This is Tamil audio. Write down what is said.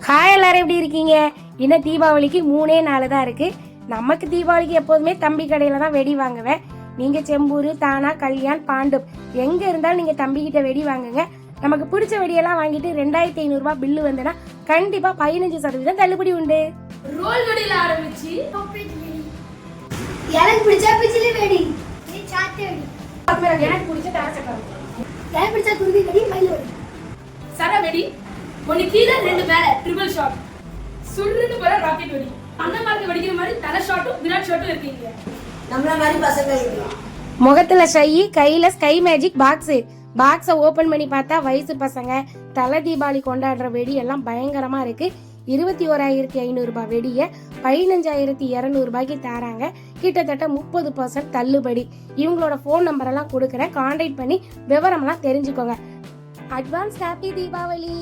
ஹாய், எல்லாரும் எப்படி இருக்கீங்க? இன்னும் தீபாவளிக்கு 3 நாள் தான் இருக்கு. நமக்கு தீபாவளிக்கு எப்போதுமே தம்பி கடையில தான் வெடி வாங்குவேன். நீங்க செம்பூர், தானா, கல்யாண், பாண்டு எங்க இருந்தாலும் நீங்க தம்பி கிட்ட வெடி வாங்குங்க. நமக்கு பிடிச்ச வெடியெல்லாம் வாங்கிட்டு 2500 ரூபாய் பில்லு வந்தனா கண்டிப்பா 15% தள்ளுபடி உண்டு. ரோல் வெடியில ஆரம்பிச்சு எனக்கு பிடிச்ச பிச்சிலி வெடி, சாத்து வெடி, எனக்கு பிடிச்ச தாசக்காரம், எனக்கு பிடிச்ச குருவி வெடி, மயில் வெடி, சர வெடி, ஒன்னு கீழே 2 மேல ட்ரிபிள் ஷாட், சுருன்னு போற ராக்கெட் வெடி. அந்த மாதிரி வெடிக்கிற மாதிரி தலை ஷாட்டும் விராட் ஷாட்டும் இருக்கீங்க. நம்மள மாதிரி பசங்க இருக்கலாம். முகத்துல ஷை, கையில ஸ்கை மேஜிக் பாக்ஸை ஓபன் பண்ணி பார்த்தா வயசு பசங்க தலை தீபாவளி கொண்டாடுற வெடி எல்லாம் பயங்கரமா இருக்கு. 21,500 ரூபாய் வெடிய 15,200 ரூபாய்க்கு தராங்க. கிட்டத்தட்ட 30% தள்ளுபடி. இவங்களோட போன் நம்பர் எல்லாம் கொடுக்குறேன், கான்டாக்ட் பண்ணி விவரம்லாம் தெரிஞ்சுக்கோங்க. Advance happy Deepavali.